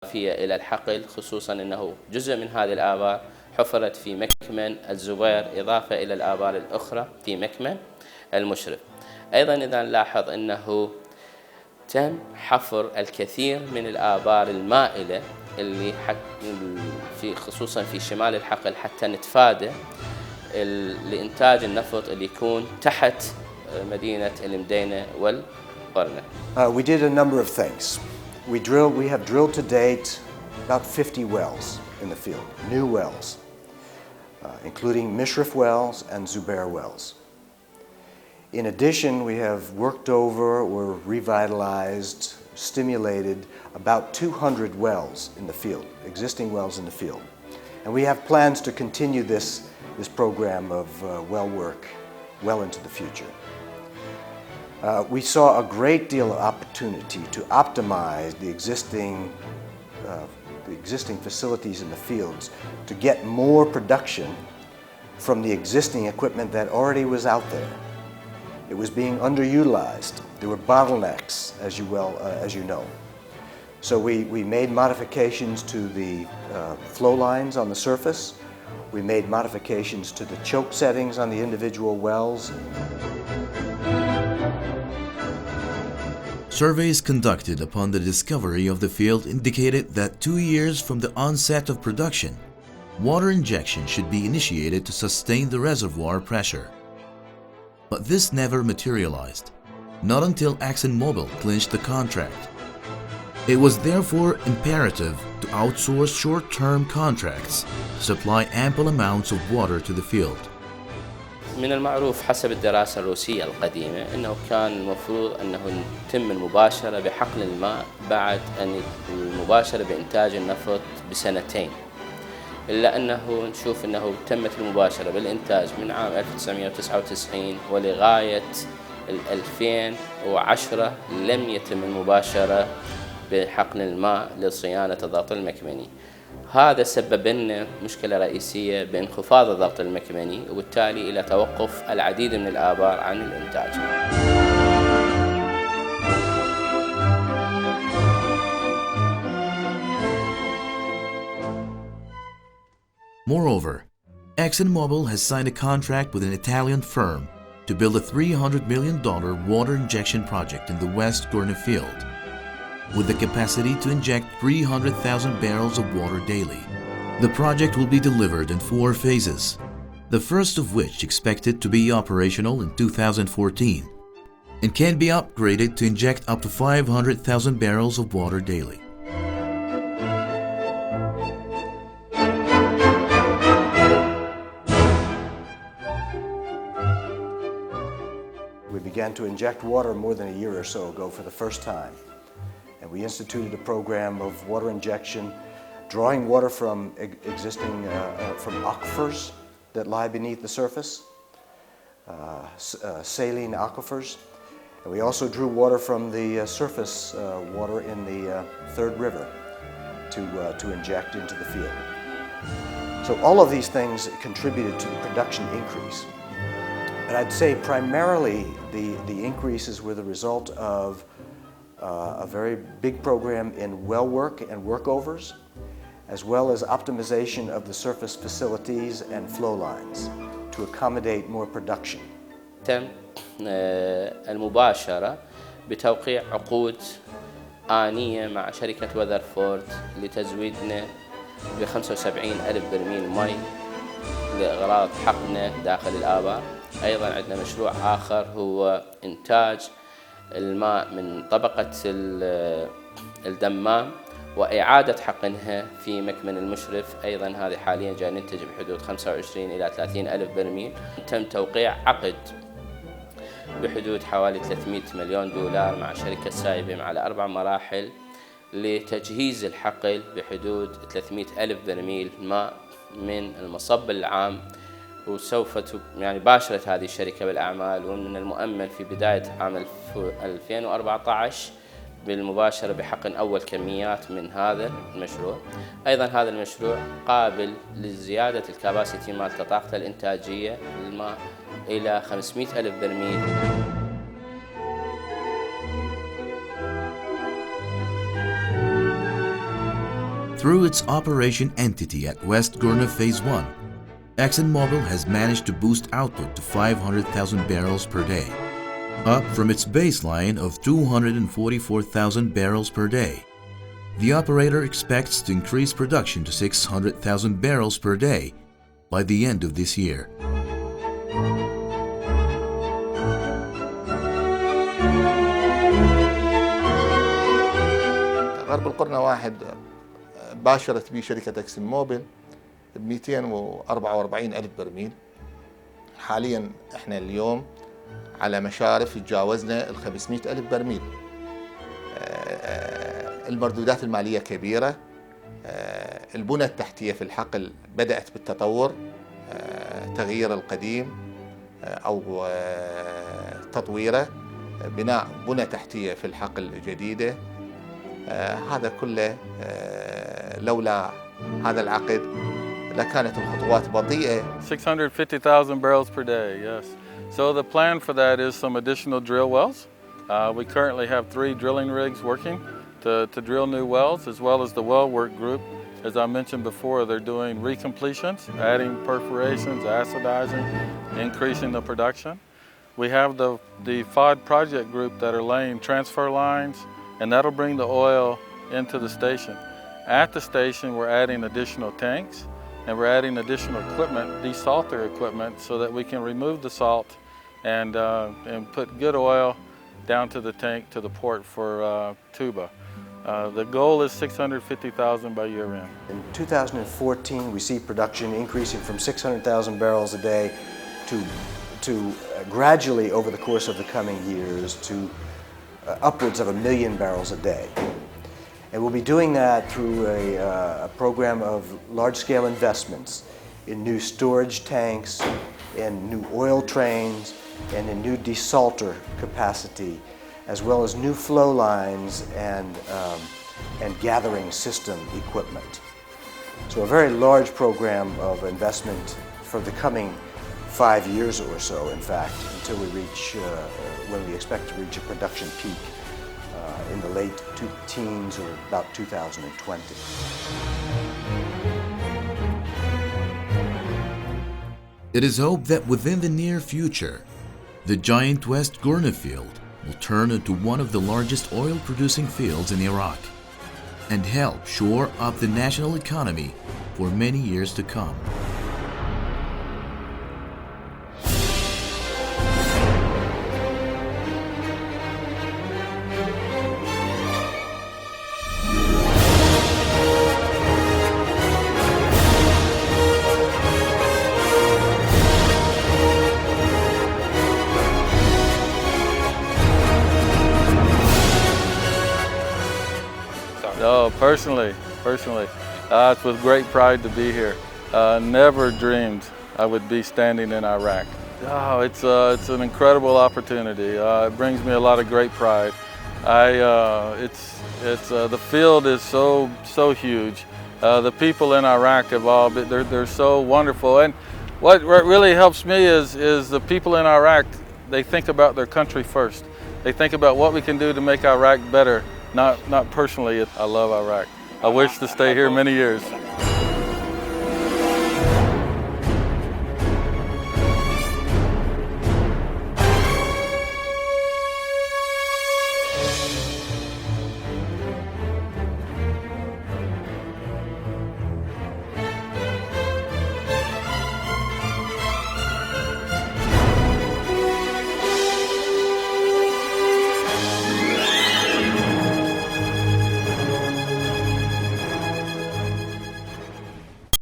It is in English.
إلى الحقل، خصوصا أنه جزء من هذه الآبار حفرت في مكمن الزبير إضافة إلى الآبار الأخرى في مكمن المشرف. أيضا إذا نلاحظ أنه تم حفر الكثير من الآبار المائلة اللي في خصوصا في شمال الحقل حتى نتفادى لإنتاج النفط اللي يكون تحت مدينة المدينة والقرنة. We did a number of things. We have drilled to date about 50 wells in the field, new wells, including Mishrif wells and Zubair wells. In addition, we have worked over or revitalized, stimulated about 200 wells in the field, existing wells in the field. And we have plans to continue this program of well work well into the future. We saw a great deal of opportunity to optimize the existing facilities in the fields to get more production from the existing equipment that already was out there. It was being underutilized. There were bottlenecks, as you know. So we made modifications to the flow lines on the surface. We made modifications to the choke settings on the individual wells. Surveys conducted upon the discovery of the field indicated that 2 years from the onset of production, water injection should be initiated to sustain the reservoir pressure. But this never materialized, not until ExxonMobil clinched the contract. It was therefore imperative to outsource short-term contracts to supply ample amounts of water to the field. من المعروف حسب الدراسة الروسية القديمة أنه كان المفروض أنه يتم المباشرة بحقن الماء بعد أن المباشرة بإنتاج النفط بسنتين، إلا أنه نشوف أنه تمت المباشرة بالإنتاج من عام 1999 ولغاية 2010 لم يتم المباشرة بحقن الماء لصيانة الضغط المكمني. هذا سبب لنا مشكلة رئيسية بانخفاض الضغط المكمني وبالتالي إلى توقف العديد من الآبار عن الإنتاج. Moreover, ExxonMobil has signed a contract with an Italian firm to build a $300 million water injection project in the West Qurna field, with the capacity to inject 300,000 barrels of water daily. The project will be delivered in 4 phases, the first of which expected to be operational in 2014, and can be upgraded to inject up to 500,000 barrels of water daily. We began to inject water more than a year or so ago for the first time. And we instituted a program of water injection, drawing water from from aquifers that lie beneath the surface, saline aquifers. And we also drew water from the surface water in the Third River to inject into the field. So all of these things contributed to the production increase. But I'd say primarily the increases were the result of a very big program in well work and workovers, as well as optimization of the surface facilities and flow lines to accommodate more production. تم المباشرة بتوقيع عقود آنية مع شركة وذرفورد لتزويدنا ب75,000 برميل مي لأغراض حقنه داخل الآبار. أيضا عندنا مشروع آخر هو إنتاج الماء من طبقة الدمام وإعادة حقنها في مكمن المشرف. أيضا هذه حاليا جاي ننتج بحدود 25 إلى 30 ألف برميل. تم توقيع عقد بحدود حوالي 300 مليون دولار مع شركة سايبم على 4 مراحل لتجهيز الحقل بحدود 300 ألف برميل ماء من المصب العام. وسوف باشرت هذه الشركة بالأعمال، ومن المؤمل في بداية عام 2014 بالمباشرة بحقن أول كميات من هذا المشروع. أيضا هذا المشروع قابل لزيادة الكباسيتي مالته طاقته الإنتاجية للماء إلى 500,000 برميل. Through its operation entity at West Qurna Phase 1, ExxonMobil has managed to boost output to 500,000 barrels per day, up from its baseline of 244,000 barrels per day. The operator expects to increase production to 600,000 barrels per day by the end of this year. غرب القرنة واحد باشرت به شركة اكسن موبل ب 244 ألف برميل. حاليا احنا اليوم على مشارف تجاوزنا ال 500 ألف برميل. المردودات المالية كبيرة. البنى التحتية في الحقل بدأت بالتطور، تغيير القديم أو تطويره، بناء بنى تحتية في الحقل جديدة. هذا كله لولا هذا العقد لكانت الخطوات بطيئة. 650,000 barrels per day, yes. So the plan for that is some additional drill wells. We currently have 3 drilling rigs working to drill new wells, as well as the well work group. As I mentioned before, they're doing recompletions, adding perforations, acidizing, increasing the production. We have the FOD project group that are laying transfer lines, and that'll bring the oil into the station. At the station, we're adding additional tanks, and we're adding additional equipment, desalter equipment, so that we can remove the salt and put good oil down to the tank, to the port for Tuba. The goal is 650,000 by year end. In 2014, we see production increasing from 600,000 barrels a day to gradually over the course of the coming years to upwards of 1 million barrels a day. And we'll be doing that through a program of large-scale investments in new storage tanks, in new oil trains, and in new desalter capacity, as well as new flow lines and gathering system equipment. So a very large program of investment for the coming 5 years or so, in fact, until we reach, when we expect to reach a production peak in the late teens or about 2020. It is hoped that within the near future, the giant West Qurna field will turn into one of the largest oil-producing fields in Iraq and help shore up the national economy for many years to come. Oh, personally, it's with great pride to be here. Never dreamed I would be standing in Iraq. Oh, it's an incredible opportunity. It brings me a lot of great pride. The field is so huge. The people in Iraq have all been, they're so wonderful. And what really helps me is the people in Iraq, they think about their country first. They think about what we can do to make Iraq better. Not personally, I love Iraq. I wish to stay here many years.